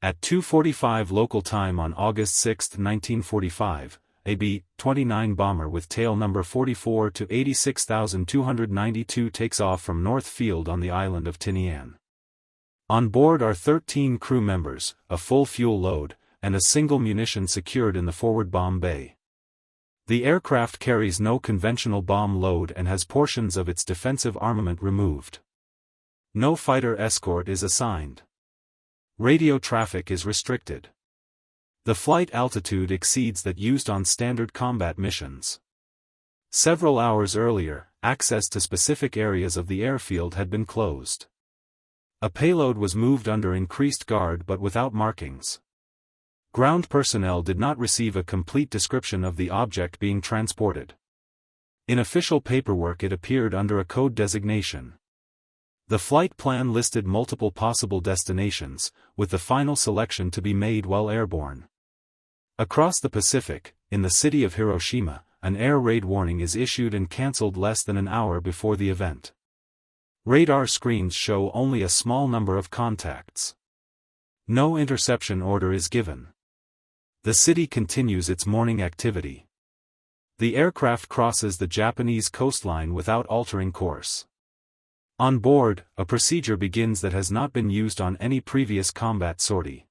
At 2:45 local time on August 6, 1945, a B-29 bomber with tail number 44 to 86,292 takes off from North Field on the island of Tinian. On board are 13 crew members, a full fuel load, and a single munition secured in the forward bomb bay. The aircraft carries no conventional bomb load and has portions of its defensive armament removed. No fighter escort is assigned. Radio traffic is restricted. The flight altitude exceeds that used on standard combat missions. Several hours earlier, access to specific areas of the airfield had been closed. A payload was moved under increased guard but without markings. Ground personnel did not receive a complete description of the object being transported. In official paperwork it appeared under a code designation. The flight plan listed multiple possible destinations, with the final selection to be made while airborne. Across the Pacific, in the city of Hiroshima, an air raid warning is issued and cancelled less than an hour before the event. Radar screens show only a small number of contacts. No interception order is given. The city continues its morning activity. The aircraft crosses the Japanese coastline without altering course. On board, a procedure begins that has not been used on any previous combat sortie.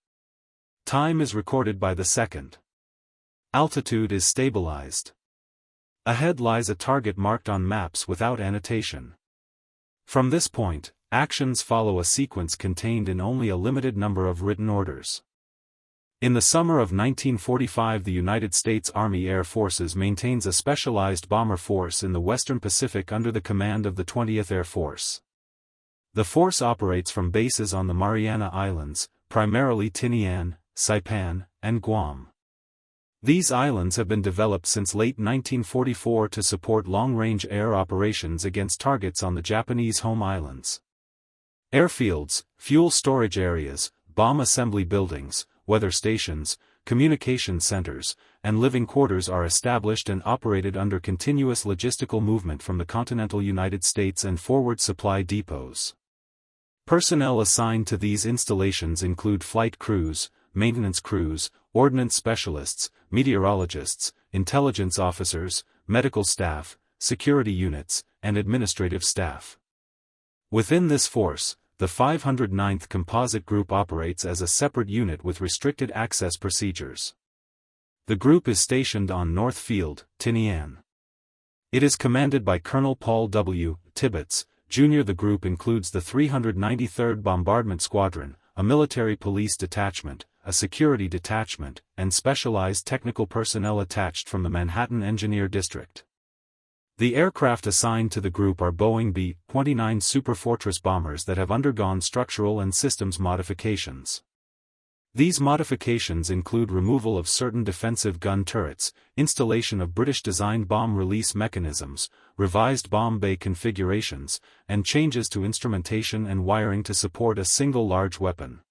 Time is recorded by the second. Altitude is stabilized. Ahead lies a target marked on maps without annotation. From this point, actions follow a sequence contained in only a limited number of written orders. In the summer of 1945, the United States Army Air Forces maintains a specialized bomber force in the Western Pacific under the command of the 20th Air Force. The force operates from bases on the Mariana Islands, primarily Tinian, Saipan, and Guam. These islands have been developed since late 1944 to support long-range air operations against targets on the Japanese home islands. Airfields, fuel storage areas, bomb assembly buildings, weather stations, communication centers, and living quarters are established and operated under continuous logistical movement from the continental United States and forward supply depots. Personnel assigned to these installations include flight crews, maintenance crews, ordnance specialists, meteorologists, intelligence officers, medical staff, security units, and administrative staff. Within this force, the 509th Composite Group operates as a separate unit with restricted access procedures. The group is stationed on North Field, Tinian. It is commanded by Colonel Paul W. Tibbets, Jr. The group includes the 393rd Bombardment Squadron, a military police detachment, a security detachment, and specialized technical personnel attached from the Manhattan Engineer District. The aircraft assigned to the group are Boeing B-29 Superfortress bombers that have undergone structural and systems modifications. These modifications include removal of certain defensive gun turrets, installation of British-designed bomb release mechanisms, revised bomb bay configurations, and changes to instrumentation and wiring to support a single large weapon.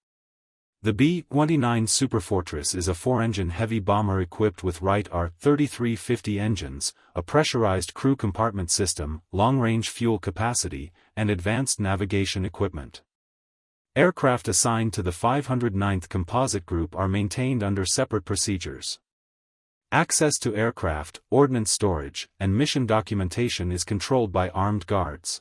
The B-29 Superfortress is a 4-engine heavy bomber equipped with Wright R-3350 engines, a pressurized crew compartment system, long-range fuel capacity, and advanced navigation equipment. Aircraft assigned to the 509th Composite Group are maintained under separate procedures. Access to aircraft, ordnance storage, and mission documentation is controlled by armed guards.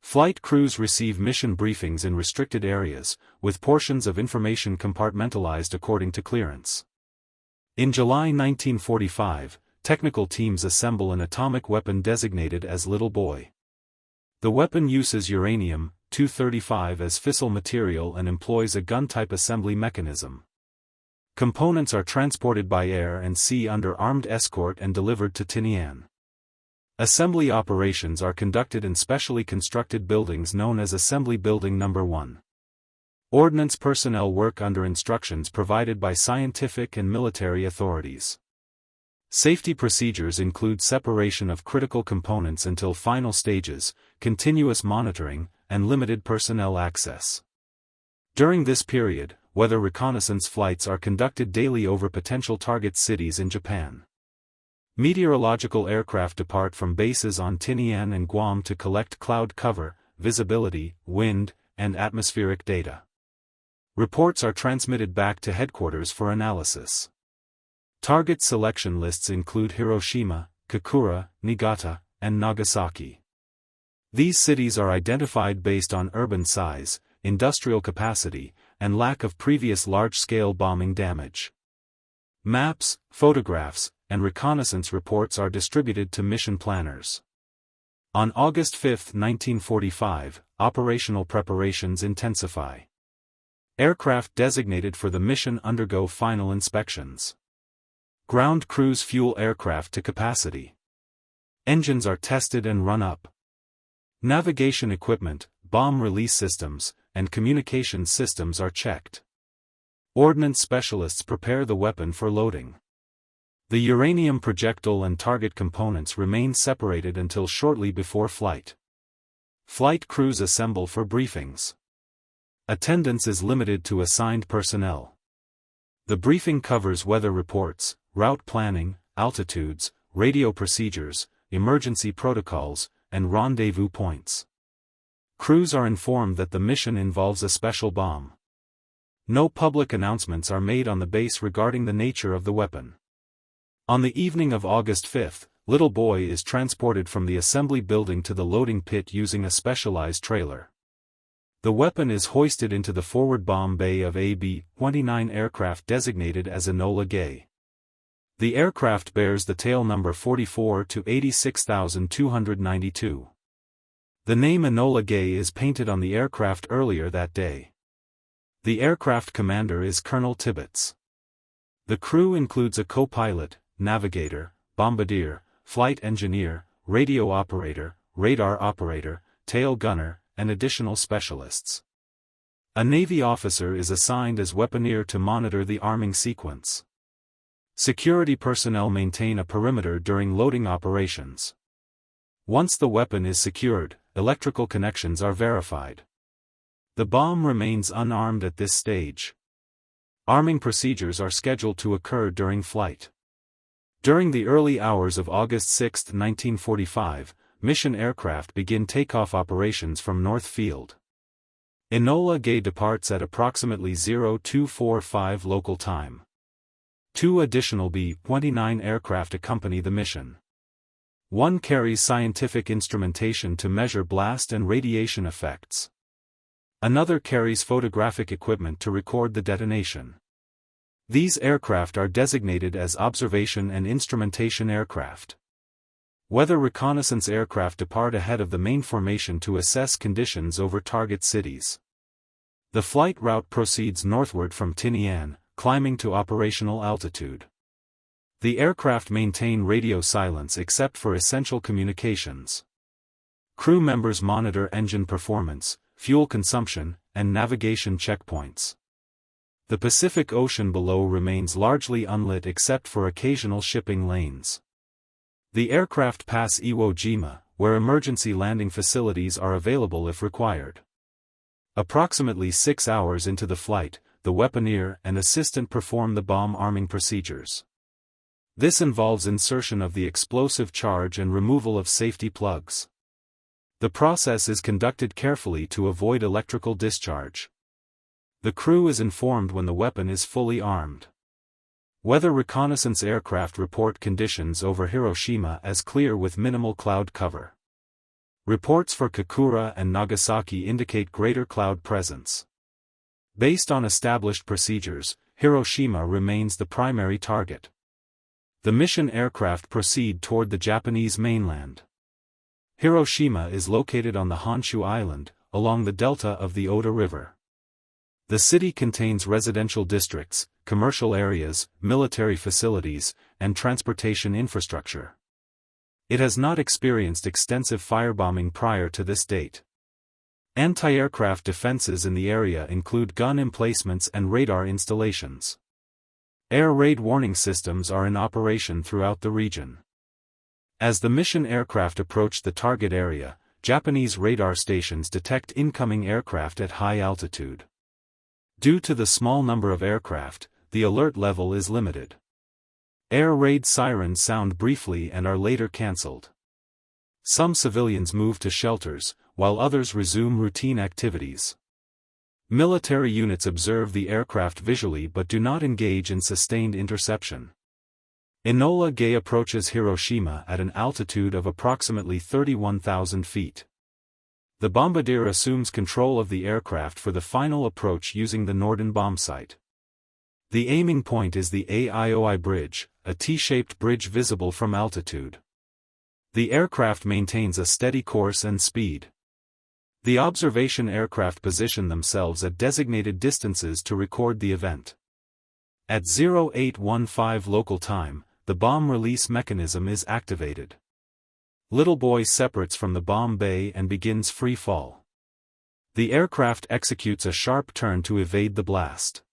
Flight crews receive mission briefings in restricted areas, with portions of information compartmentalized according to clearance. In July 1945, technical teams assemble an atomic weapon designated as Little Boy. The weapon uses uranium-235 as fissile material and employs a gun-type assembly mechanism. Components are transported by air and sea under armed escort and delivered to Tinian. Assembly operations are conducted in specially constructed buildings known as Assembly Building No. 1. Ordnance personnel work under instructions provided by scientific and military authorities. Safety procedures include separation of critical components until final stages, continuous monitoring, and limited personnel access. During this period, weather reconnaissance flights are conducted daily over potential target cities in Japan. Meteorological aircraft depart from bases on Tinian and Guam to collect cloud cover, visibility, wind, and atmospheric data. Reports are transmitted back to headquarters for analysis. Target selection lists include Hiroshima, Kakura, Niigata, and Nagasaki. These cities are identified based on urban size, industrial capacity, and lack of previous large-scale bombing damage. Maps, photographs, and reconnaissance reports are distributed to mission planners. On August 5, 1945, operational preparations intensify. Aircraft designated for the mission undergo final inspections. Ground crews fuel aircraft to capacity. Engines are tested and run up. Navigation equipment, bomb release systems, and communications systems are checked. Ordnance specialists prepare the weapon for loading. The uranium projectile and target components remain separated until shortly before flight. Flight crews assemble for briefings. Attendance is limited to assigned personnel. The briefing covers weather reports, route planning, altitudes, radio procedures, emergency protocols, and rendezvous points. Crews are informed that the mission involves a special bomb. No public announcements are made on the base regarding the nature of the weapon. On the evening of August 5, Little Boy is transported from the assembly building to the loading pit using a specialized trailer. The weapon is hoisted into the forward bomb bay of a B-29 aircraft designated as Enola Gay. The aircraft bears the tail number 44 to 86,292. The name Enola Gay is painted on the aircraft earlier that day. The aircraft commander is Colonel Tibbets. The crew includes a co-pilot, navigator, bombardier, flight engineer, radio operator, radar operator, tail gunner, and additional specialists. A Navy officer is assigned as weaponeer to monitor the arming sequence. Security personnel maintain a perimeter during loading operations. Once the weapon is secured, electrical connections are verified. The bomb remains unarmed at this stage. Arming procedures are scheduled to occur during flight. During the early hours of August 6, 1945, mission aircraft begin takeoff operations from North Field. Enola Gay departs at approximately 0245 local time. 2 additional B-29 aircraft accompany the mission. One carries scientific instrumentation to measure blast and radiation effects. Another carries photographic equipment to record the detonation. These aircraft are designated as observation and instrumentation aircraft. Weather reconnaissance aircraft depart ahead of the main formation to assess conditions over target cities. The flight route proceeds northward from Tinian, climbing to operational altitude. The aircraft maintain radio silence except for essential communications. Crew members monitor engine performance, fuel consumption, and navigation checkpoints. The Pacific Ocean below remains largely unlit except for occasional shipping lanes. The aircraft pass Iwo Jima, where emergency landing facilities are available if required. Approximately 6 hours into the flight, the weaponeer and assistant perform the bomb arming procedures. This involves insertion of the explosive charge and removal of safety plugs. The process is conducted carefully to avoid electrical discharge. The crew is informed when the weapon is fully armed. Weather reconnaissance aircraft report conditions over Hiroshima as clear with minimal cloud cover. Reports for Kakura and Nagasaki indicate greater cloud presence. Based on established procedures, Hiroshima remains the primary target. The mission aircraft proceed toward the Japanese mainland. Hiroshima is located on the Honshu Island, along the delta of the Oda River. The city contains residential districts, commercial areas, military facilities, and transportation infrastructure. It has not experienced extensive firebombing prior to this date. Anti-aircraft defenses in the area include gun emplacements and radar installations. Air raid warning systems are in operation throughout the region. As the mission aircraft approach the target area, Japanese radar stations detect incoming aircraft at high altitude. Due to the small number of aircraft, the alert level is limited. Air raid sirens sound briefly and are later cancelled. Some civilians move to shelters, while others resume routine activities. Military units observe the aircraft visually but do not engage in sustained interception. Enola Gay approaches Hiroshima at an altitude of approximately 31,000 feet. The bombardier assumes control of the aircraft for the final approach using the Norden bombsight. The aiming point is the Aioi Bridge, a T-shaped bridge visible from altitude. The aircraft maintains a steady course and speed. The observation aircraft position themselves at designated distances to record the event. At 0815 local time, the bomb release mechanism is activated. Little Boy separates from the bomb bay and begins free fall. The aircraft executes a sharp turn to evade the blast.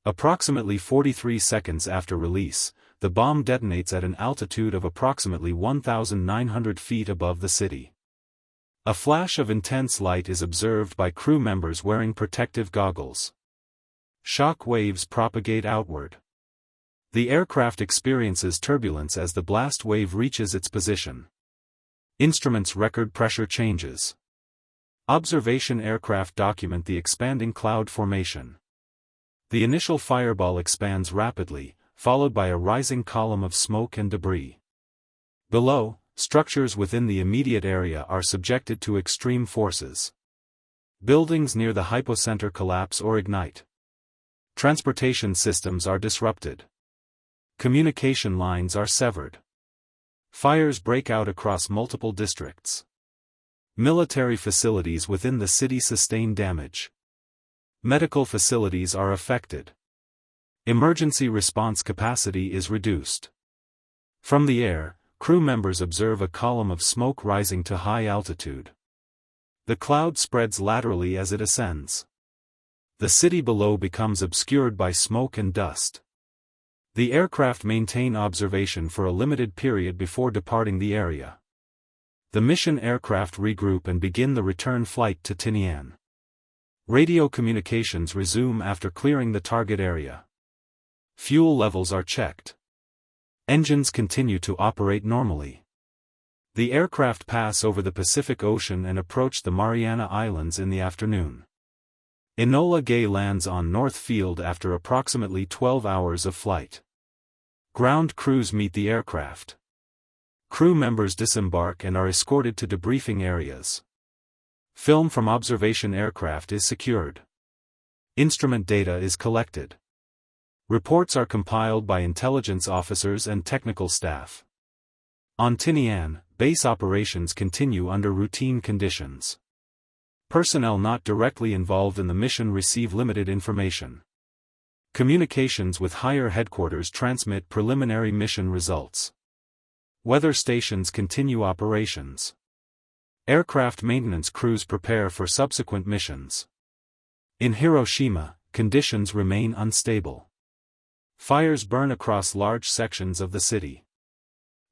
Approximately 43 seconds after release, the bomb detonates at an altitude of approximately 1,900 feet above the city. A flash of intense light is observed by crew members wearing protective goggles. Shock waves propagate outward. The aircraft experiences turbulence as the blast wave reaches its position. Instruments record pressure changes. Observation aircraft document the expanding cloud formation. The initial fireball expands rapidly, followed by a rising column of smoke and debris. Below, structures within the immediate area are subjected to extreme forces. Buildings near the hypocenter collapse or ignite. Transportation systems are disrupted. Communication lines are severed. Fires break out across multiple districts. Military facilities within the city sustain damage. Medical facilities are affected. Emergency response capacity is reduced. From the air, crew members observe a column of smoke rising to high altitude. The cloud spreads laterally as it ascends. The city below becomes obscured by smoke and dust. The aircraft maintain observation for a limited period before departing the area. The mission aircraft regroup and begin the return flight to Tinian. Radio communications resume after clearing the target area. Fuel levels are checked. Engines continue to operate normally. The aircraft pass over the Pacific Ocean and approach the Mariana Islands in the afternoon. Enola Gay lands on North Field after approximately 12 hours of flight. Ground crews meet the aircraft. Crew members disembark and are escorted to debriefing areas. Film from observation aircraft is secured. Instrument data is collected. Reports are compiled by intelligence officers and technical staff. On Tinian, base operations continue under routine conditions. Personnel not directly involved in the mission receive limited information. Communications with higher headquarters transmit preliminary mission results. Weather stations continue operations. Aircraft maintenance crews prepare for subsequent missions. In Hiroshima, conditions remain unstable. Fires burn across large sections of the city.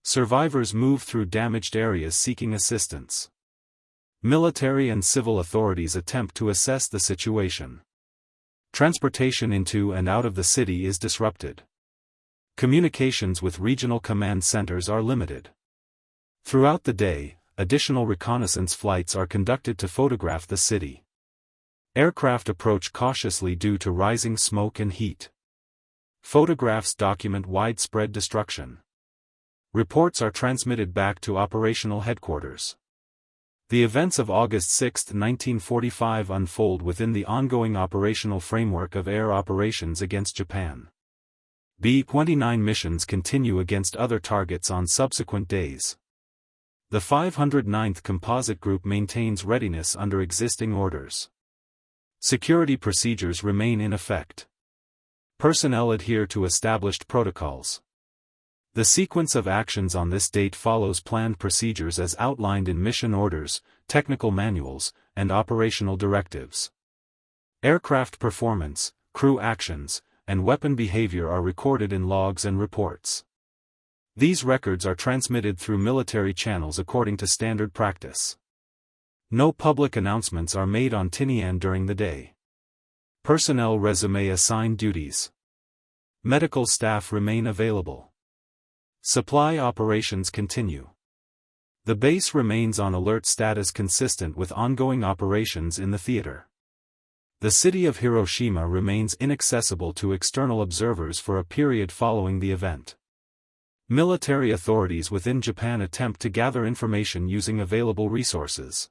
Survivors move through damaged areas seeking assistance. Military and civil authorities attempt to assess the situation. Transportation into and out of the city is disrupted. Communications with regional command centers are limited. Throughout the day, additional reconnaissance flights are conducted to photograph the city. Aircraft approach cautiously due to rising smoke and heat. Photographs document widespread destruction. Reports are transmitted back to operational headquarters. The events of August 6, 1945 unfold within the ongoing operational framework of air operations against Japan. B-29 missions continue against other targets on subsequent days. The 509th Composite Group maintains readiness under existing orders. Security procedures remain in effect. Personnel adhere to established protocols. The sequence of actions on this date follows planned procedures as outlined in mission orders, technical manuals, and operational directives. Aircraft performance, crew actions, and weapon behavior are recorded in logs and reports. These records are transmitted through military channels according to standard practice. No public announcements are made on Tinian during the day. Personnel resume assigned duties. Medical staff remain available. Supply operations continue. The base remains on alert status consistent with ongoing operations in the theater. The city of Hiroshima remains inaccessible to external observers for a period following the event. Military authorities within Japan attempt to gather information using available resources.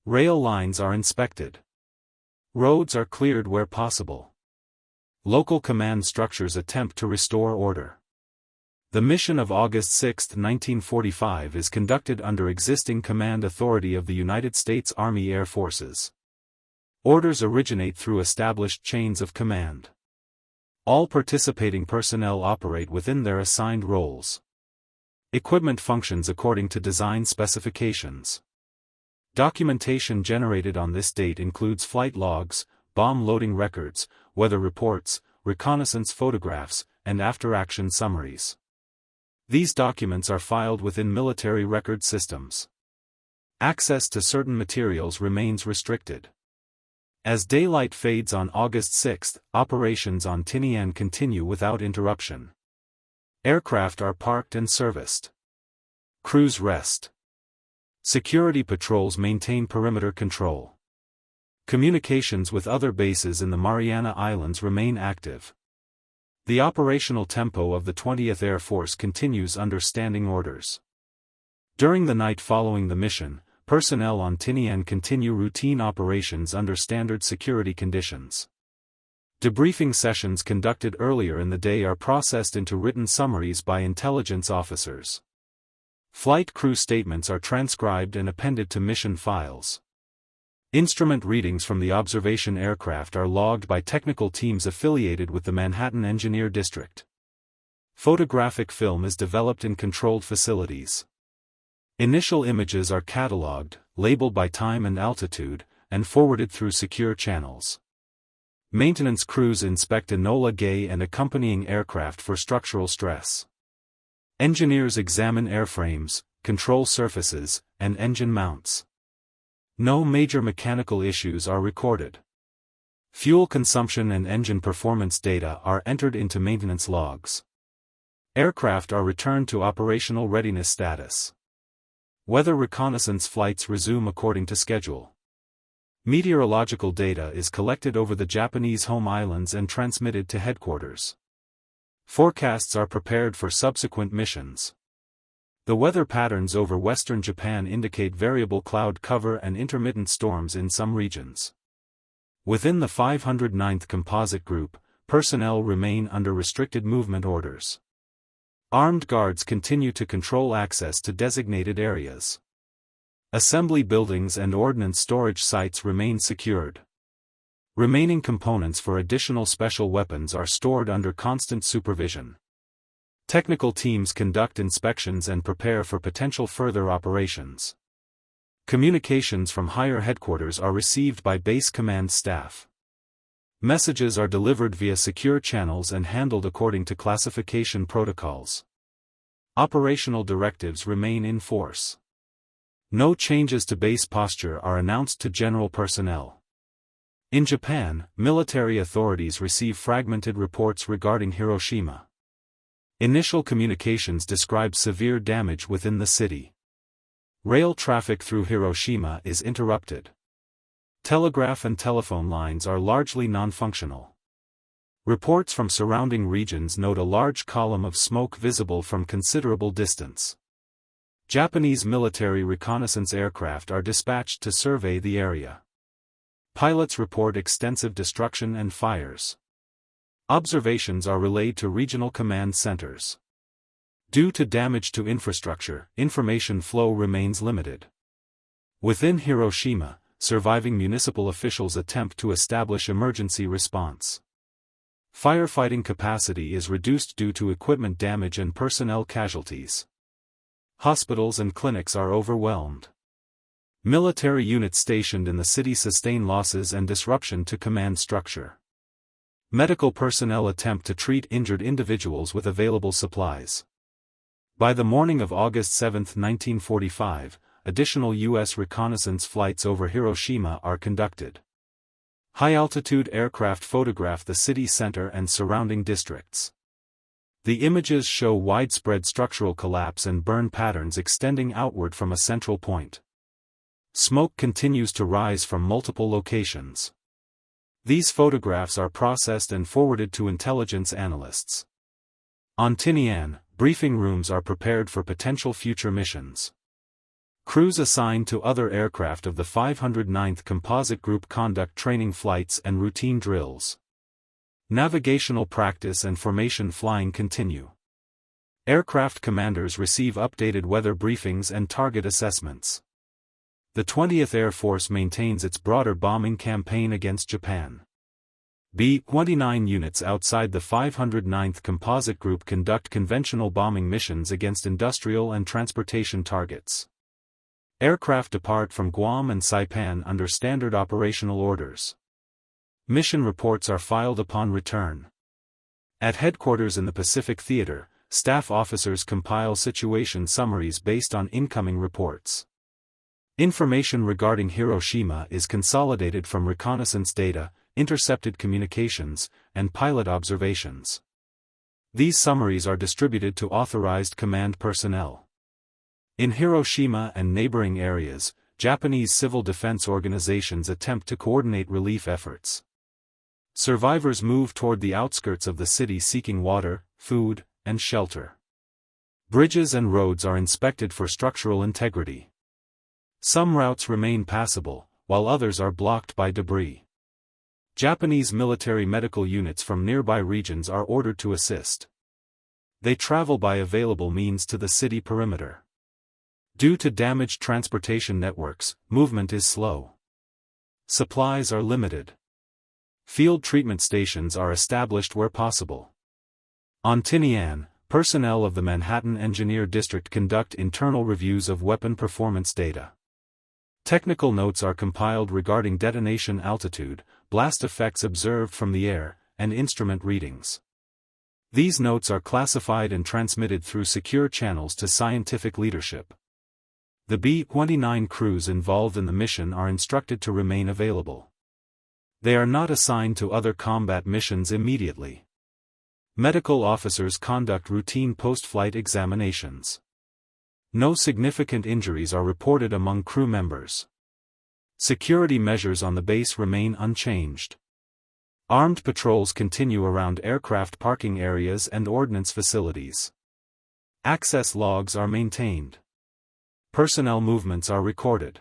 Rail lines are inspected. Roads are cleared where possible. Local command structures attempt to restore order. The mission of August 6, 1945 is conducted under existing command authority of the United States Army Air Forces. Orders originate through established chains of command. All participating personnel operate within their assigned roles. Equipment functions according to design specifications. Documentation generated on this date includes flight logs, bomb loading records, weather reports, reconnaissance photographs, and after-action summaries. These documents are filed within military record systems. Access to certain materials remains restricted. As daylight fades on August 6, operations on Tinian continue without interruption. Aircraft are parked and serviced. Crews rest. Security patrols maintain perimeter control. Communications with other bases in the Mariana Islands remain active. The operational tempo of the 20th Air Force continues under standing orders. During the night following the mission, personnel on Tinian continue routine operations under standard security conditions. Debriefing sessions conducted earlier in the day are processed into written summaries by intelligence officers. Flight crew statements are transcribed and appended to mission files. Instrument readings from the observation aircraft are logged by technical teams affiliated with the Manhattan Engineer District. Photographic film is developed in controlled facilities. Initial images are catalogued, labeled by time and altitude, and forwarded through secure channels. Maintenance crews inspect Enola Gay and accompanying aircraft for structural stress. Engineers examine airframes, control surfaces, and engine mounts. No major mechanical issues are recorded. Fuel consumption and engine performance data are entered into maintenance logs. Aircraft are returned to operational readiness status. Weather reconnaissance flights resume according to schedule. Meteorological data is collected over the Japanese home islands and transmitted to headquarters. Forecasts are prepared for subsequent missions. The weather patterns over western Japan indicate variable cloud cover and intermittent storms in some regions. Within the 509th Composite Group, personnel remain under restricted movement orders. Armed guards continue to control access to designated areas. Assembly buildings and ordnance storage sites remain secured. Remaining components for additional special weapons are stored under constant supervision. Technical teams conduct inspections and prepare for potential further operations. Communications from higher headquarters are received by base command staff. Messages are delivered via secure channels and handled according to classification protocols. Operational directives remain in force. No changes to base posture are announced to general personnel. In Japan, military authorities receive fragmented reports regarding Hiroshima. Initial communications describe severe damage within the city. Rail traffic through Hiroshima is interrupted. Telegraph and telephone lines are largely non-functional. Reports from surrounding regions note a large column of smoke visible from considerable distance. Japanese military reconnaissance aircraft are dispatched to survey the area. Pilots report extensive destruction and fires. Observations are relayed to regional command centers. Due to damage to infrastructure, information flow remains limited. Within Hiroshima, surviving municipal officials attempt to establish emergency response. Firefighting capacity is reduced due to equipment damage and personnel casualties. Hospitals and clinics are overwhelmed. Military units stationed in the city sustain losses and disruption to command structure. Medical personnel attempt to treat injured individuals with available supplies. By the morning of August 7, 1945, additional U.S. reconnaissance flights over Hiroshima are conducted. High-altitude aircraft photograph the city center and surrounding districts. The images show widespread structural collapse and burn patterns extending outward from a central point. Smoke continues to rise from multiple locations. These photographs are processed and forwarded to intelligence analysts. On Tinian, briefing rooms are prepared for potential future missions. Crews assigned to other aircraft of the 509th Composite Group conduct training flights and routine drills. Navigational practice and formation flying continue. Aircraft commanders receive updated weather briefings and target assessments. The 20th Air Force maintains its broader bombing campaign against Japan. B-29 units outside the 509th Composite Group conduct conventional bombing missions against industrial and transportation targets. Aircraft depart from Guam and Saipan under standard operational orders. Mission reports are filed upon return. At headquarters in the Pacific Theater, staff officers compile situation summaries based on incoming reports. Information regarding Hiroshima is consolidated from reconnaissance data, intercepted communications, and pilot observations. These summaries are distributed to authorized command personnel. In Hiroshima and neighboring areas, Japanese civil defense organizations attempt to coordinate relief efforts. Survivors move toward the outskirts of the city seeking water, food, and shelter. Bridges and roads are inspected for structural integrity. Some routes remain passable, while others are blocked by debris. Japanese military medical units from nearby regions are ordered to assist. They travel by available means to the city perimeter. Due to damaged transportation networks, movement is slow. Supplies are limited. Field treatment stations are established where possible. On Tinian, personnel of the Manhattan Engineer District conduct internal reviews of weapon performance data. Technical notes are compiled regarding detonation altitude, blast effects observed from the air, and instrument readings. These notes are classified and transmitted through secure channels to scientific leadership. The B-29 crews involved in the mission are instructed to remain available. They are not assigned to other combat missions immediately. Medical officers conduct routine post-flight examinations. No significant injuries are reported among crew members. Security measures on the base remain unchanged. Armed patrols continue around aircraft parking areas and ordnance facilities. Access logs are maintained. Personnel movements are recorded.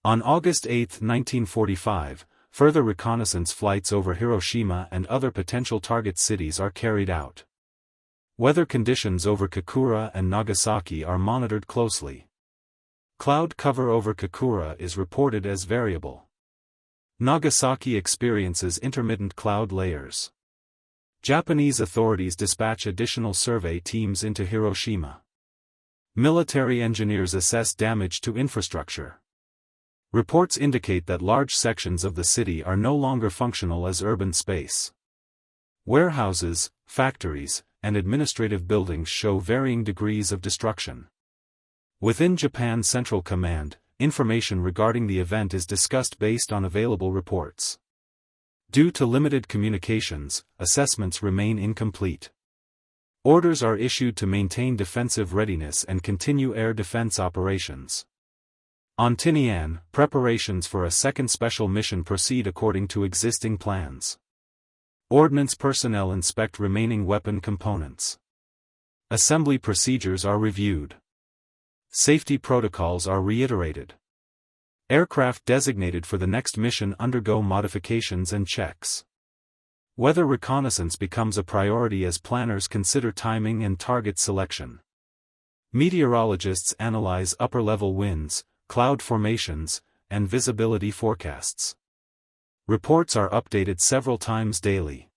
On August 8, 1945, further reconnaissance flights over Hiroshima and other potential target cities are carried out. Weather conditions over Kokura and Nagasaki are monitored closely. Cloud cover over Kokura is reported as variable. Nagasaki experiences intermittent cloud layers. Japanese authorities dispatch additional survey teams into Hiroshima. Military engineers assess damage to infrastructure. Reports indicate that large sections of the city are no longer functional as urban space. Warehouses, factories, and administrative buildings show varying degrees of destruction. Within Japan Central Command, information regarding the event is discussed based on available reports. Due to limited communications, assessments remain incomplete. Orders are issued to maintain defensive readiness and continue air defense operations. On Tinian, preparations for a second special mission proceed according to existing plans. Ordnance personnel inspect remaining weapon components. Assembly procedures are reviewed. Safety protocols are reiterated. Aircraft designated for the next mission undergo modifications and checks. Weather reconnaissance becomes a priority as planners consider timing and target selection. Meteorologists analyze upper-level winds, cloud formations, and visibility forecasts. Reports are updated several times daily.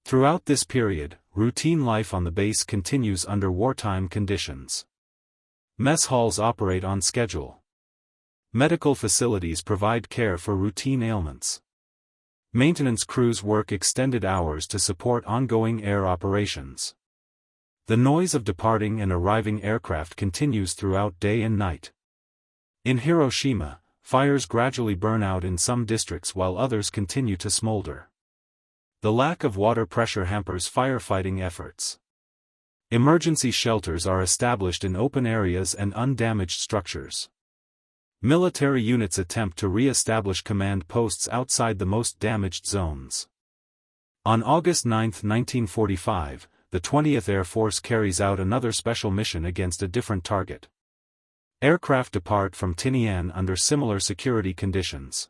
Throughout this period, routine life on the base continues under wartime conditions. Mess halls operate on schedule. Medical facilities provide care for routine ailments. Maintenance crews work extended hours to support ongoing air operations. The noise of departing and arriving aircraft continues throughout day and night. In Hiroshima, fires gradually burn out in some districts while others continue to smolder. The lack of water pressure hampers firefighting efforts. Emergency shelters are established in open areas and undamaged structures. Military units attempt to re-establish command posts outside the most damaged zones. On August 9, 1945, the 20th Air Force carries out another special mission against a different target. Aircraft depart from Tinian under similar security conditions.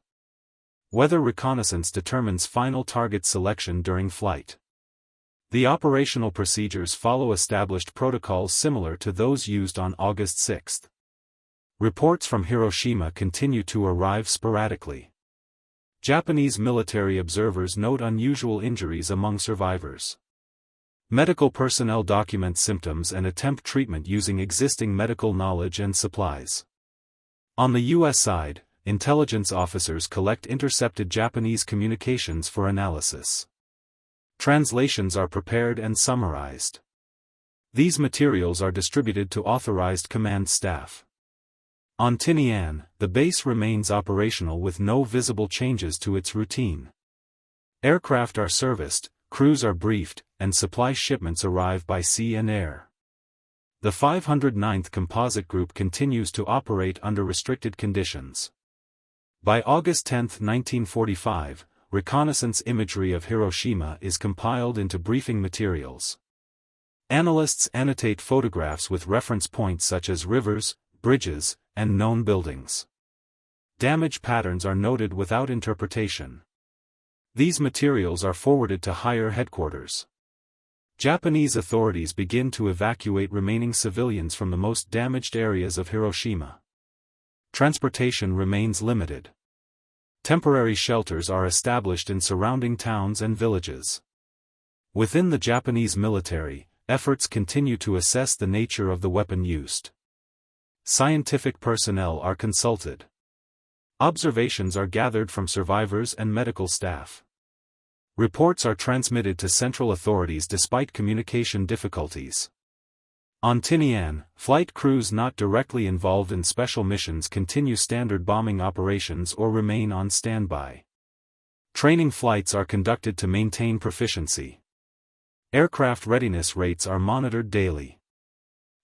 Weather reconnaissance determines final target selection during flight. The operational procedures follow established protocols similar to those used on August 6. Reports from Hiroshima continue to arrive sporadically. Japanese military observers note unusual injuries among survivors. Medical personnel document symptoms and attempt treatment using existing medical knowledge and supplies. On the U.S. side, intelligence officers collect intercepted Japanese communications for analysis. Translations are prepared and summarized. These materials are distributed to authorized command staff. On Tinian, the base remains operational with no visible changes to its routine. Aircraft are serviced, crews are briefed, and supply shipments arrive by sea and air. The 509th Composite Group continues to operate under restricted conditions. By August 10, 1945, reconnaissance imagery of Hiroshima is compiled into briefing materials. Analysts annotate photographs with reference points such as rivers, bridges, and known buildings. Damage patterns are noted without interpretation. These materials are forwarded to higher headquarters. Japanese authorities begin to evacuate remaining civilians from the most damaged areas of Hiroshima. Transportation remains limited. Temporary shelters are established in surrounding towns and villages. Within the Japanese military, efforts continue to assess the nature of the weapon used. Scientific personnel are consulted. Observations are gathered from survivors and medical staff. Reports are transmitted to central authorities despite communication difficulties. On Tinian, flight crews not directly involved in special missions continue standard bombing operations or remain on standby. Training flights are conducted to maintain proficiency. Aircraft readiness rates are monitored daily.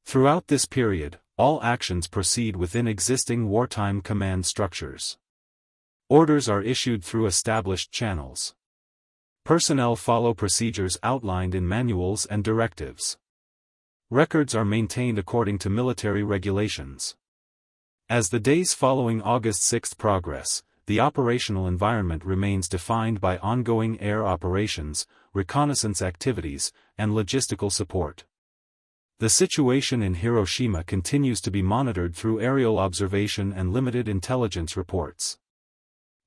Throughout this period, all actions proceed within existing wartime command structures. Orders are issued through established channels. Personnel follow procedures outlined in manuals and directives. Records are maintained according to military regulations. As the days following August 6 progress, the operational environment remains defined by ongoing air operations, reconnaissance activities, and logistical support. The situation in Hiroshima continues to be monitored through aerial observation and limited intelligence reports.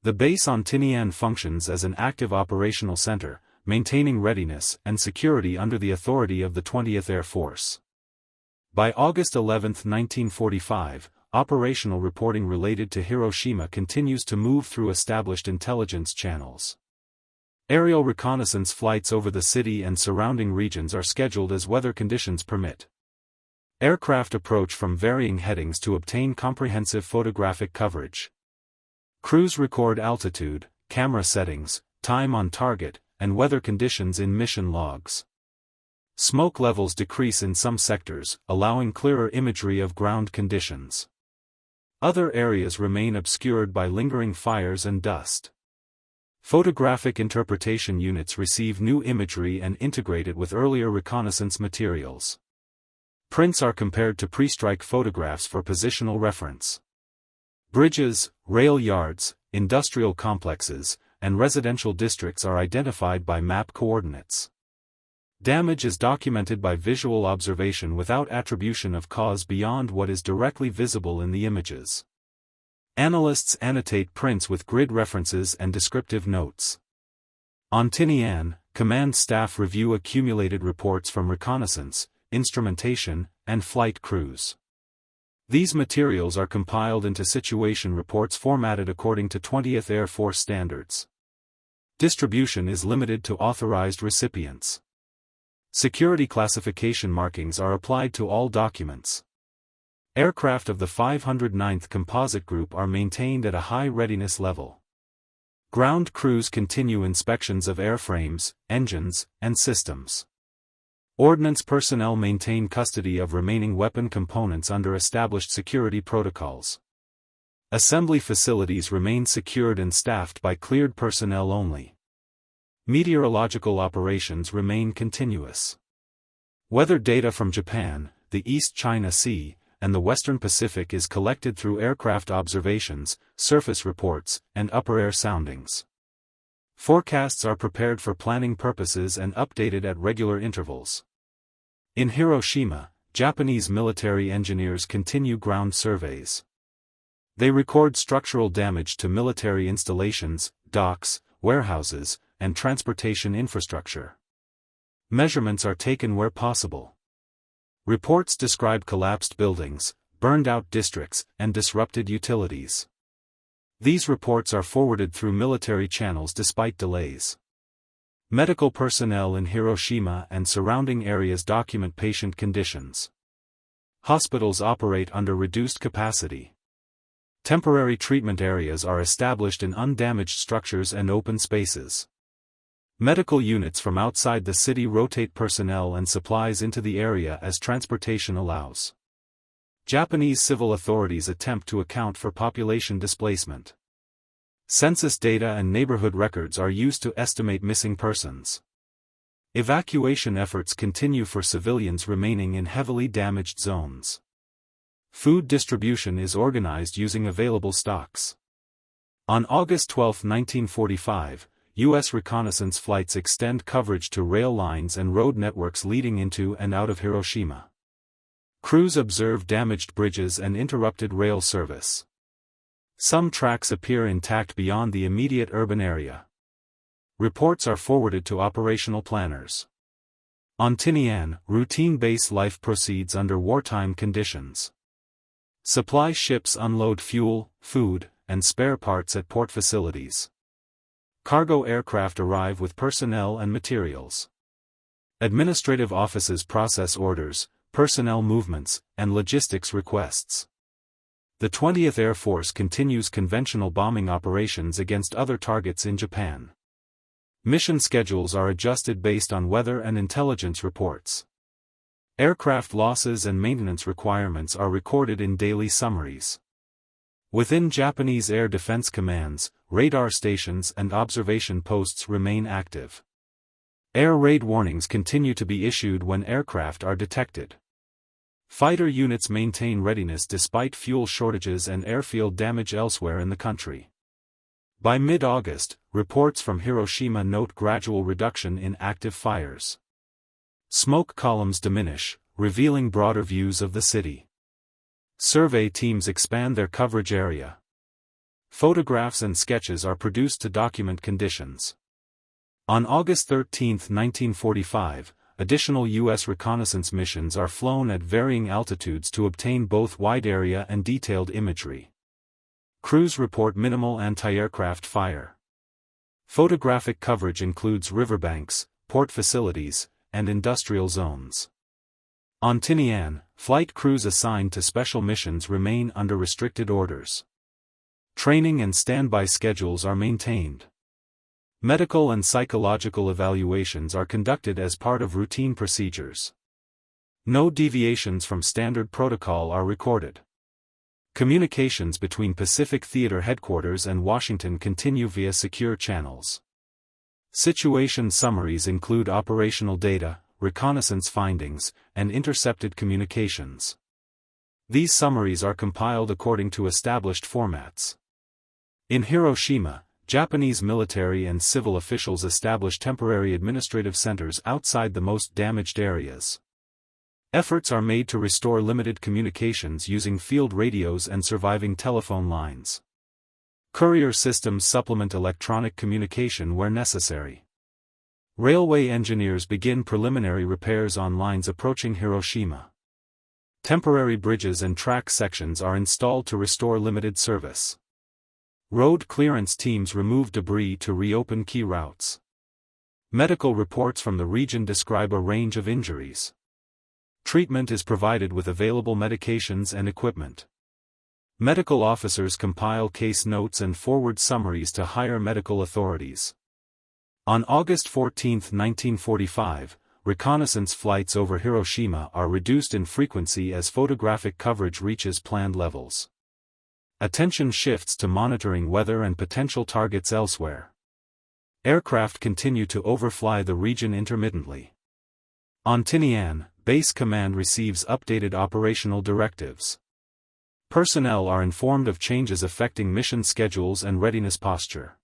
The base on Tinian functions as an active operational center, maintaining readiness and security under the authority of the 20th Air Force. By August 11, 1945, operational reporting related to Hiroshima continues to move through established intelligence channels. Aerial reconnaissance flights over the city and surrounding regions are scheduled as weather conditions permit. Aircraft approach from varying headings to obtain comprehensive photographic coverage. Crews record altitude, camera settings, time on target, and weather conditions in mission logs. Smoke levels decrease in some sectors, allowing clearer imagery of ground conditions. Other areas remain obscured by lingering fires and dust. Photographic interpretation units receive new imagery and integrate it with earlier reconnaissance materials. Prints are compared to pre-strike photographs for positional reference. Bridges, rail yards, industrial complexes, and residential districts are identified by map coordinates. Damage is documented by visual observation without attribution of cause beyond what is directly visible in the images. Analysts annotate prints with grid references and descriptive notes. On Tinian, command staff review accumulated reports from reconnaissance, instrumentation, and flight crews. These materials are compiled into situation reports formatted according to 20th Air Force standards. Distribution is limited to authorized recipients. Security classification markings are applied to all documents. Aircraft of the 509th Composite Group are maintained at a high readiness level. Ground crews continue inspections of airframes, engines, and systems. Ordnance personnel maintain custody of remaining weapon components under established security protocols. Assembly facilities remain secured and staffed by cleared personnel only. Meteorological operations remain continuous. Weather data from Japan, the East China Sea, and the Western Pacific is collected through aircraft observations, surface reports, and upper air soundings. Forecasts are prepared for planning purposes and updated at regular intervals. In Hiroshima, Japanese military engineers continue ground surveys. They record structural damage to military installations, docks, warehouses, and transportation infrastructure. Measurements are taken where possible. Reports describe collapsed buildings, burned-out districts, and disrupted utilities. These reports are forwarded through military channels despite delays. Medical personnel in Hiroshima and surrounding areas document patient conditions. Hospitals operate under reduced capacity. Temporary treatment areas are established in undamaged structures and open spaces. Medical units from outside the city rotate personnel and supplies into the area as transportation allows. Japanese civil authorities attempt to account for population displacement. Census data and neighborhood records are used to estimate missing persons. Evacuation efforts continue for civilians remaining in heavily damaged zones. Food distribution is organized using available stocks. On August 12, 1945, U.S. reconnaissance flights extend coverage to rail lines and road networks leading into and out of Hiroshima. Crews observe damaged bridges and interrupted rail service. Some tracks appear intact beyond the immediate urban area. Reports are forwarded to operational planners. On Tinian, routine base life proceeds under wartime conditions. Supply ships unload fuel, food, and spare parts at port facilities. Cargo aircraft arrive with personnel and materials. Administrative offices process orders, personnel movements, and logistics requests. The 20th Air Force continues conventional bombing operations against other targets in Japan. Mission schedules are adjusted based on weather and intelligence reports. Aircraft losses and maintenance requirements are recorded in daily summaries. Within Japanese air defense commands, radar stations and observation posts remain active. Air raid warnings continue to be issued when aircraft are detected. Fighter units maintain readiness despite fuel shortages and airfield damage elsewhere in the country. By mid-August, reports from Hiroshima note gradual reduction in active fires. Smoke columns diminish, revealing broader views of the city. Survey teams expand their coverage area. Photographs and sketches are produced to document conditions. On August 13, 1945, additional U.S. reconnaissance missions are flown at varying altitudes to obtain both wide-area and detailed imagery. Crews report minimal anti-aircraft fire. Photographic coverage includes riverbanks, port facilities, and industrial zones. On Tinian, flight crews assigned to special missions remain under restricted orders. Training and standby schedules are maintained. Medical and psychological evaluations are conducted as part of routine procedures. No deviations from standard protocol are recorded. Communications between Pacific Theater headquarters and Washington continue via secure channels. Situation summaries include operational data, reconnaissance findings, and intercepted communications. These summaries are compiled according to established formats. In Hiroshima, Japanese military and civil officials establish temporary administrative centers outside the most damaged areas. Efforts are made to restore limited communications using field radios and surviving telephone lines. Courier systems supplement electronic communication where necessary. Railway engineers begin preliminary repairs on lines approaching Hiroshima. Temporary bridges and track sections are installed to restore limited service. Road clearance teams remove debris to reopen key routes. Medical reports from the region describe a range of injuries. Treatment is provided with available medications and equipment. Medical officers compile case notes and forward summaries to higher medical authorities. On August 14, 1945, reconnaissance flights over Hiroshima are reduced in frequency as photographic coverage reaches planned levels. Attention shifts to monitoring weather and potential targets elsewhere. Aircraft continue to overfly the region intermittently. On Tinian, Base Command receives updated operational directives. Personnel are informed of changes affecting mission schedules and readiness posture.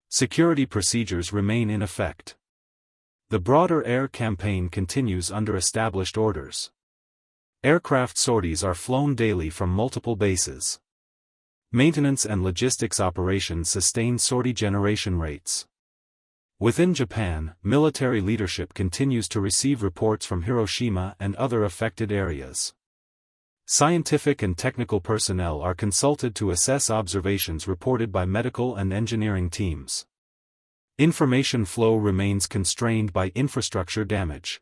Security procedures remain in effect. The broader air campaign continues under established orders. Aircraft sorties are flown daily from multiple bases. Maintenance and logistics operations sustain sortie generation rates. Within Japan, military leadership continues to receive reports from Hiroshima and other affected areas. Scientific and technical personnel are consulted to assess observations reported by medical and engineering teams. Information flow remains constrained by infrastructure damage.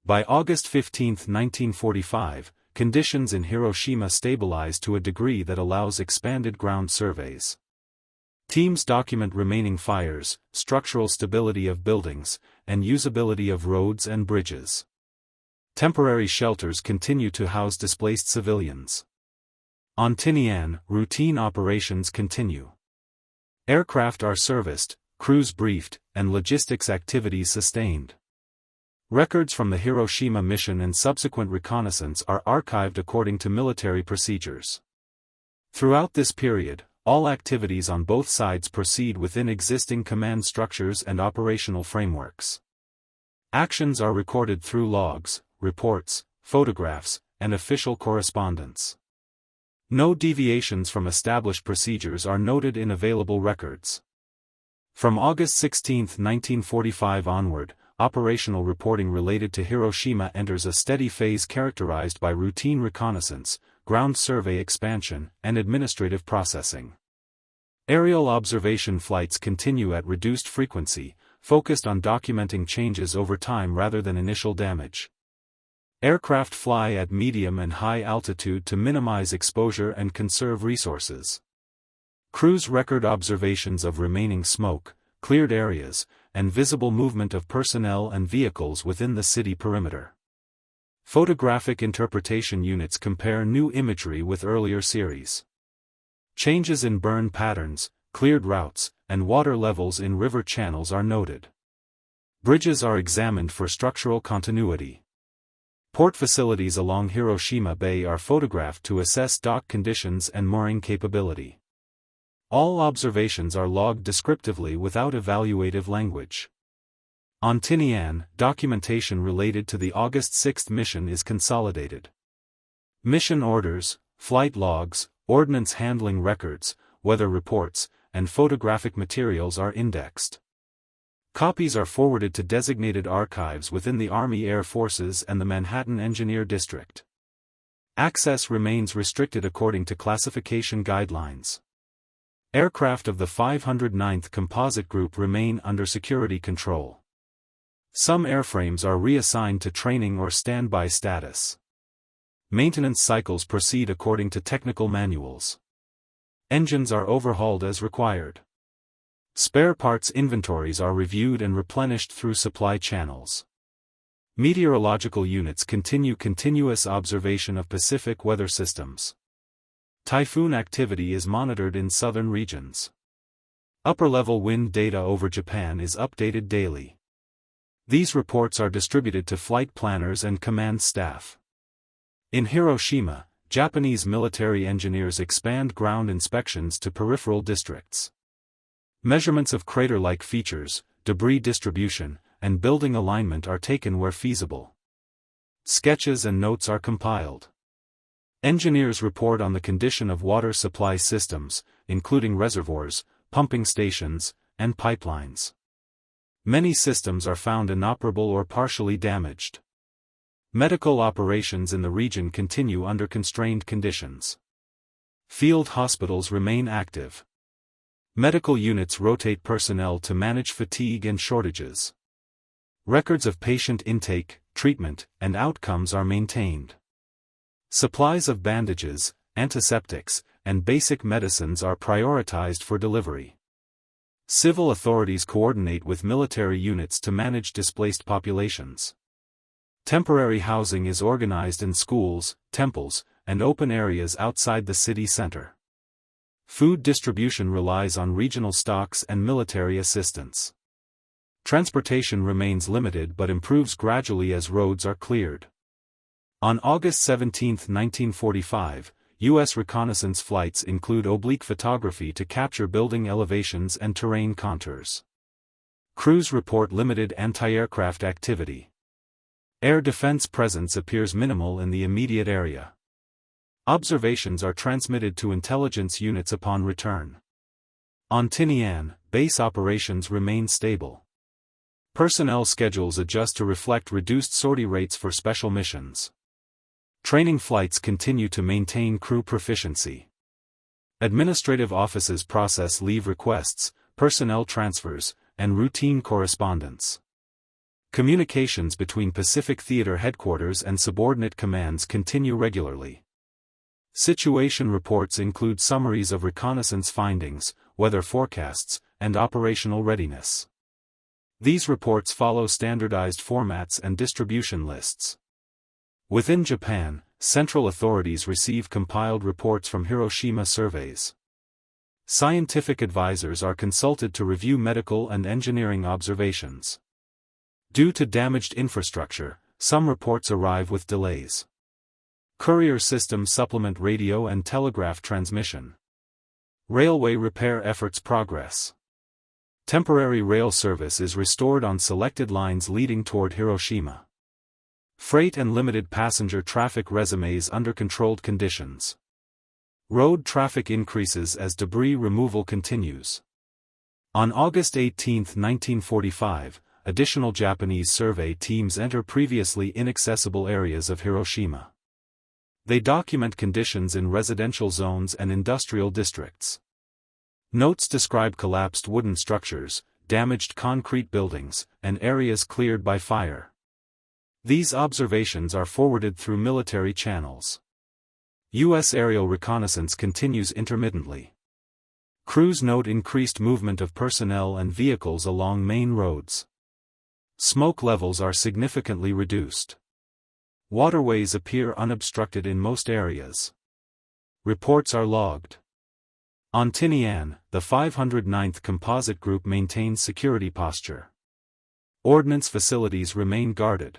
By August 15, 1945, conditions in Hiroshima stabilized to a degree that allows expanded ground surveys. Teams document remaining fires, structural stability of buildings, and usability of roads and bridges. Temporary shelters continue to house displaced civilians. On Tinian, routine operations continue. Aircraft are serviced, crews briefed, and logistics activities sustained. Records from the Hiroshima mission and subsequent reconnaissance are archived according to military procedures. Throughout this period, all activities on both sides proceed within existing command structures and operational frameworks. Actions are recorded through logs, reports, photographs, and official correspondence. No deviations from established procedures are noted in available records. From August 16, 1945 onward, operational reporting related to Hiroshima enters a steady phase characterized by routine reconnaissance, ground survey expansion, and administrative processing. Aerial observation flights continue at reduced frequency, focused on documenting changes over time rather than initial damage. Aircraft fly at medium and high altitude to minimize exposure and conserve resources. Crews record observations of remaining smoke, cleared areas, and visible movement of personnel and vehicles within the city perimeter. Photographic interpretation units compare new imagery with earlier series. Changes in burn patterns, cleared routes, and water levels in river channels are noted. Bridges are examined for structural continuity. Port facilities along Hiroshima Bay are photographed to assess dock conditions and mooring capability. All observations are logged descriptively without evaluative language. On Tinian, documentation related to the August 6 mission is consolidated. Mission orders, flight logs, ordnance handling records, weather reports, and photographic materials are indexed. Copies are forwarded to designated archives within the Army Air Forces and the Manhattan Engineer District. Access remains restricted according to classification guidelines. Aircraft of the 509th Composite Group remain under security control. Some airframes are reassigned to training or standby status. Maintenance cycles proceed according to technical manuals. Engines are overhauled as required. Spare parts inventories are reviewed and replenished through supply channels. Meteorological units continue continuous observation of Pacific weather systems. Typhoon activity is monitored in southern regions. Upper-level wind data over Japan is updated daily. These reports are distributed to flight planners and command staff. In Hiroshima, Japanese military engineers expand ground inspections to peripheral districts. Measurements of crater-like features, debris distribution, and building alignment are taken where feasible. Sketches and notes are compiled. Engineers report on the condition of water supply systems, including reservoirs, pumping stations, and pipelines. Many systems are found inoperable or partially damaged. Medical operations in the region continue under constrained conditions. Field hospitals remain active. Medical units rotate personnel to manage fatigue and shortages. Records of patient intake, treatment, and outcomes are maintained. Supplies of bandages, antiseptics, and basic medicines are prioritized for delivery. Civil authorities coordinate with military units to manage displaced populations. Temporary housing is organized in schools, temples, and open areas outside the city center. Food distribution relies on regional stocks and military assistance. Transportation remains limited but improves gradually as roads are cleared. On August 17, 1945, U.S. reconnaissance flights include oblique photography to capture building elevations and terrain contours. Crews report limited anti-aircraft activity. Air defense presence appears minimal in the immediate area. Observations are transmitted to intelligence units upon return. On Tinian, base operations remain stable. Personnel schedules adjust to reflect reduced sortie rates for special missions. Training flights continue to maintain crew proficiency. Administrative offices process leave requests, personnel transfers, and routine correspondence. Communications between Pacific Theater headquarters and subordinate commands continue regularly. Situation reports include summaries of reconnaissance findings, weather forecasts, and operational readiness. These reports follow standardized formats and distribution lists. Within Japan, central authorities receive compiled reports from Hiroshima surveys. Scientific advisors are consulted to review medical and engineering observations. Due to damaged infrastructure, some reports arrive with delays. Courier systems supplement radio and telegraph transmission. Railway repair efforts progress. Temporary rail service is restored on selected lines leading toward Hiroshima. Freight and limited passenger traffic resumes under controlled conditions. Road traffic increases as debris removal continues. On August 18, 1945, additional Japanese survey teams enter previously inaccessible areas of Hiroshima. They document conditions in residential zones and industrial districts. Notes describe collapsed wooden structures, damaged concrete buildings, and areas cleared by fire. These observations are forwarded through military channels. U.S. aerial reconnaissance continues intermittently. Crews note increased movement of personnel and vehicles along main roads. Smoke levels are significantly reduced. Waterways appear unobstructed in most areas. Reports are logged. On Tinian, the 509th Composite Group maintains security posture. Ordnance facilities remain guarded.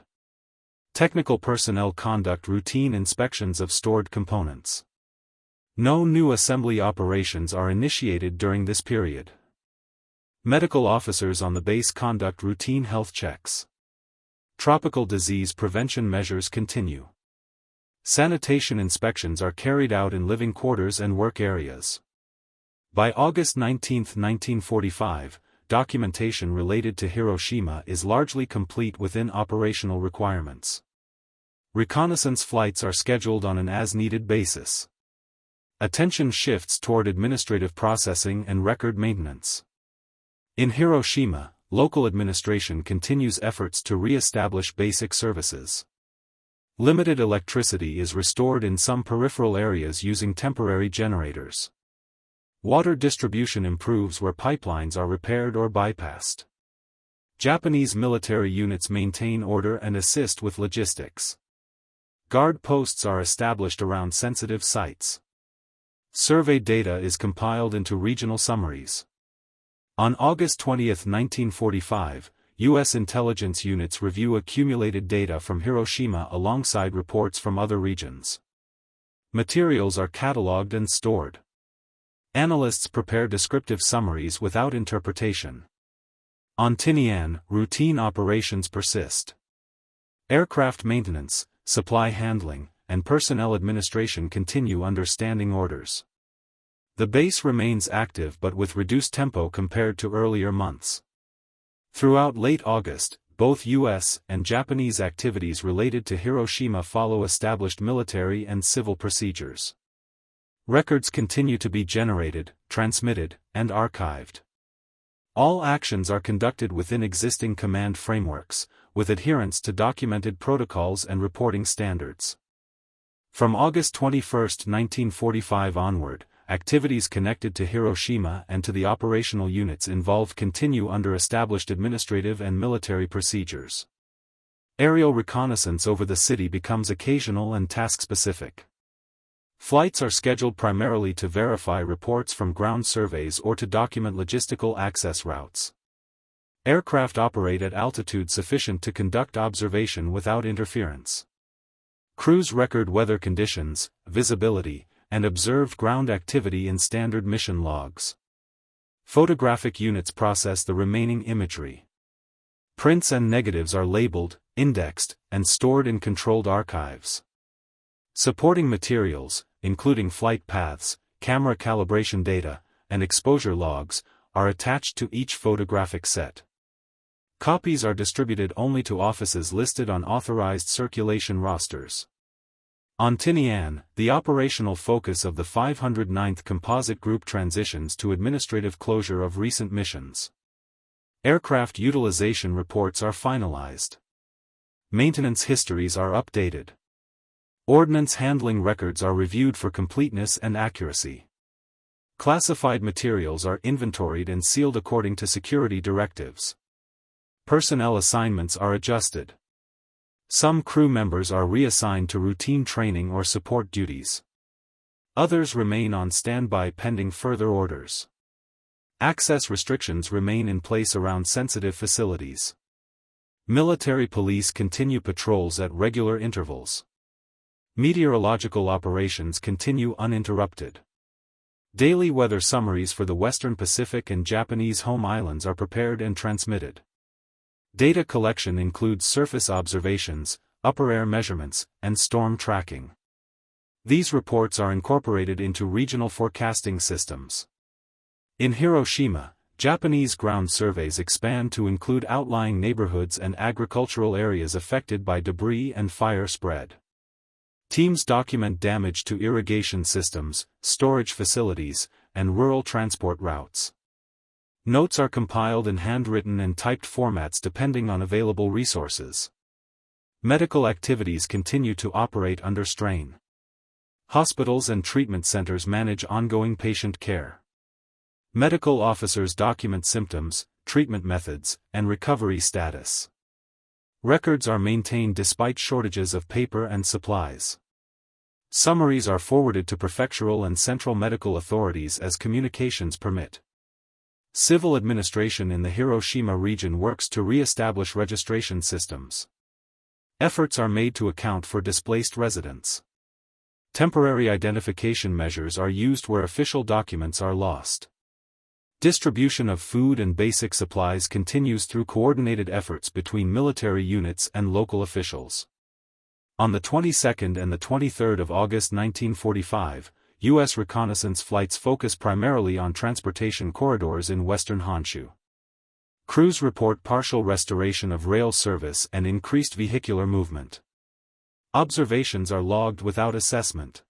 Technical personnel conduct routine inspections of stored components. No new assembly operations are initiated during this period. Medical officers on the base conduct routine health checks. Tropical disease prevention measures continue. Sanitation inspections are carried out in living quarters and work areas. By August 19, 1945, documentation related to Hiroshima is largely complete within operational requirements. Reconnaissance flights are scheduled on an as-needed basis. Attention shifts toward administrative processing and record maintenance. In Hiroshima, local administration continues efforts to re-establish basic services. Limited electricity is restored in some peripheral areas using temporary generators. Water distribution improves where pipelines are repaired or bypassed. Japanese military units maintain order and assist with logistics. Guard posts are established around sensitive sites. Survey data is compiled into regional summaries. On August 20, 1945, U.S. intelligence units review accumulated data from Hiroshima alongside reports from other regions. Materials are catalogued and stored. Analysts prepare descriptive summaries without interpretation. On Tinian, routine operations persist. Aircraft maintenance, supply handling, and personnel administration continue under standing orders. The base remains active but with reduced tempo compared to earlier months. Throughout late August, both U.S. and Japanese activities related to Hiroshima follow established military and civil procedures. Records continue to be generated, transmitted, and archived. All actions are conducted within existing command frameworks, with adherence to documented protocols and reporting standards. From August 21, 1945 onward, activities connected to Hiroshima and to the operational units involved continue under established administrative and military procedures. Aerial reconnaissance over the city becomes occasional and task-specific. Flights are scheduled primarily to verify reports from ground surveys or to document logistical access routes. Aircraft operate at altitude sufficient to conduct observation without interference. Crews record weather conditions, visibility, and observed ground activity in standard mission logs. Photographic units process the remaining imagery. Prints and negatives are labeled, indexed, and stored in controlled archives. Supporting materials, including flight paths, camera calibration data, and exposure logs, are attached to each photographic set. Copies are distributed only to offices listed on authorized circulation rosters. On Tinian, the operational focus of the 509th Composite Group transitions to administrative closure of recent missions. Aircraft utilization reports are finalized. Maintenance histories are updated. Ordnance handling records are reviewed for completeness and accuracy. Classified materials are inventoried and sealed according to security directives. Personnel assignments are adjusted. Some crew members are reassigned to routine training or support duties. Others remain on standby pending further orders. Access restrictions remain in place around sensitive facilities. Military police continue patrols at regular intervals. Meteorological operations continue uninterrupted. Daily weather summaries for the Western Pacific and Japanese home islands are prepared and transmitted. Data collection includes surface observations, upper air measurements, and storm tracking. These reports are incorporated into regional forecasting systems. In Hiroshima, Japanese ground surveys expand to include outlying neighborhoods and agricultural areas affected by debris and fire spread. Teams document damage to irrigation systems, storage facilities, and rural transport routes. Notes are compiled in handwritten and typed formats depending on available resources. Medical activities continue to operate under strain. Hospitals and treatment centers manage ongoing patient care. Medical officers document symptoms, treatment methods, and recovery status. Records are maintained despite shortages of paper and supplies. Summaries are forwarded to prefectural and central medical authorities as communications permit. Civil administration in the Hiroshima region works to re-establish registration systems. Efforts are made to account for displaced residents. Temporary identification measures are used where official documents are lost. Distribution of food and basic supplies continues through coordinated efforts between military units and local officials. On the 22nd and the 23rd of August 1945, U.S. reconnaissance flights focus primarily on transportation corridors in western Honshu. Crews report partial restoration of rail service and increased vehicular movement. Observations are logged without assessment.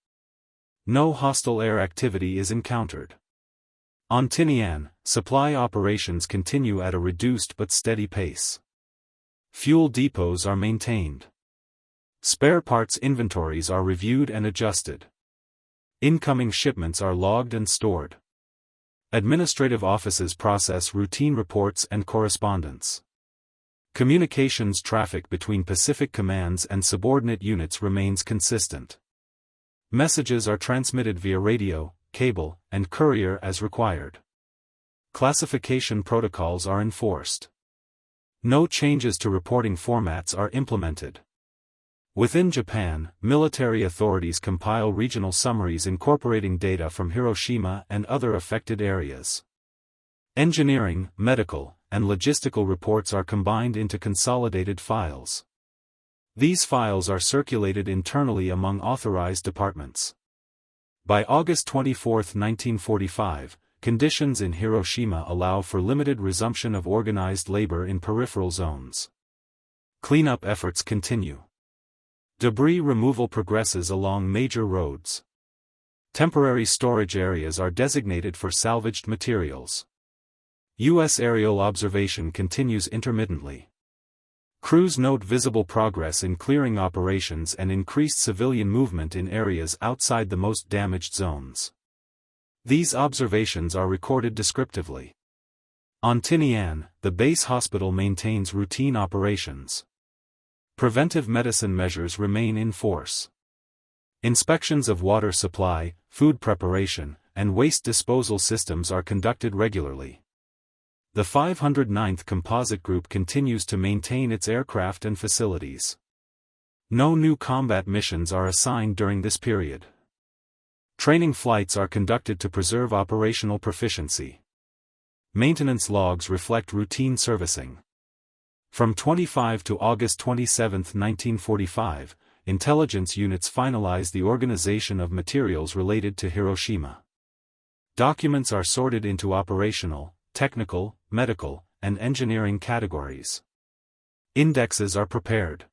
No hostile air activity is encountered. On Tinian, supply operations continue at a reduced but steady pace. Fuel depots are maintained. Spare parts inventories are reviewed and adjusted. Incoming shipments are logged and stored. Administrative offices process routine reports and correspondence. Communications traffic between Pacific commands and subordinate units remains consistent. Messages are transmitted via radio, cable, and courier as required. Classification protocols are enforced. No changes to reporting formats are implemented. Within Japan, military authorities compile regional summaries incorporating data from Hiroshima and other affected areas. Engineering, medical, and logistical reports are combined into consolidated files. These files are circulated internally among authorized departments. By August 24, 1945, conditions in Hiroshima allow for limited resumption of organized labor in peripheral zones. Cleanup efforts continue. Debris removal progresses along major roads. Temporary storage areas are designated for salvaged materials. U.S. aerial observation continues intermittently. Crews note visible progress in clearing operations and increased civilian movement in areas outside the most damaged zones. These observations are recorded descriptively. On Tinian, the base hospital maintains routine operations. Preventive medicine measures remain in force. Inspections of water supply, food preparation, and waste disposal systems are conducted regularly. The 509th Composite Group continues to maintain its aircraft and facilities. No new combat missions are assigned during this period. Training flights are conducted to preserve operational proficiency. Maintenance logs reflect routine servicing. From 25 to August 27, 1945, intelligence units finalized the organization of materials related to Hiroshima. Documents are sorted into operational, technical, medical, and engineering categories. Indexes are prepared.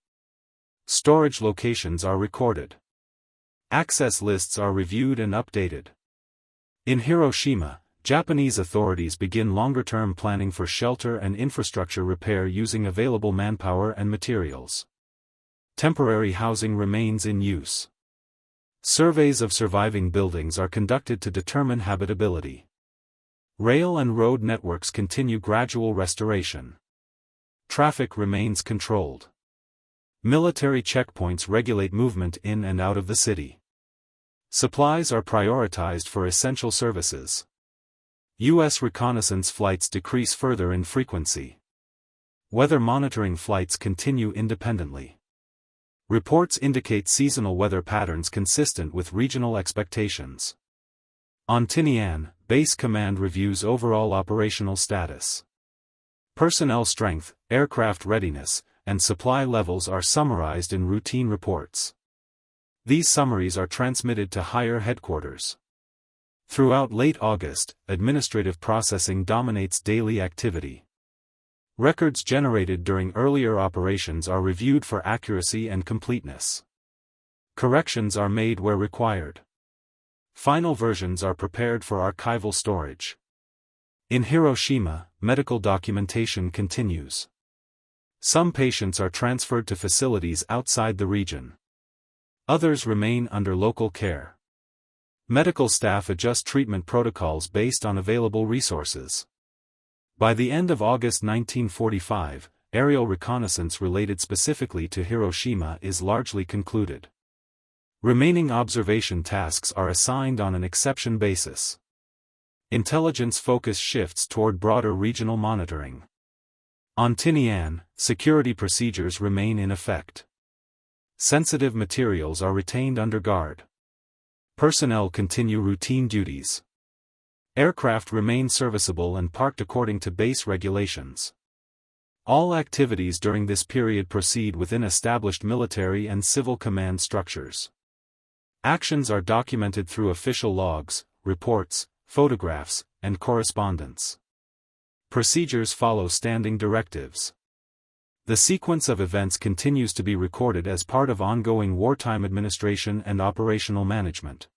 Storage locations are recorded. Access lists are reviewed and updated. In Hiroshima, Japanese authorities begin longer-term planning for shelter and infrastructure repair using available manpower and materials. Temporary housing remains in use. Surveys of surviving buildings are conducted to determine habitability. Rail and road networks continue gradual restoration. Traffic remains controlled. Military checkpoints regulate movement in and out of the city. Supplies are prioritized for essential services. U.S. reconnaissance flights decrease further in frequency. Weather monitoring flights continue independently. Reports indicate seasonal weather patterns consistent with regional expectations. On Tinian, Base Command reviews overall operational status. Personnel strength, aircraft readiness, and supply levels are summarized in routine reports. These summaries are transmitted to higher headquarters. Throughout late August, administrative processing dominates daily activity. Records generated during earlier operations are reviewed for accuracy and completeness. Corrections are made where required. Final versions are prepared for archival storage. In Hiroshima, medical documentation continues. Some patients are transferred to facilities outside the region. Others remain under local care. Medical staff adjust treatment protocols based on available resources. By the end of August 1945, aerial reconnaissance related specifically to Hiroshima is largely concluded. Remaining observation tasks are assigned on an exception basis. Intelligence focus shifts toward broader regional monitoring. On Tinian, security procedures remain in effect. Sensitive materials are retained under guard. Personnel continue routine duties. Aircraft remain serviceable and parked according to base regulations. All activities during this period proceed within established military and civil command structures. Actions are documented through official logs, reports, photographs, and correspondence. Procedures follow standing directives. The sequence of events continues to be recorded as part of ongoing wartime administration and operational management.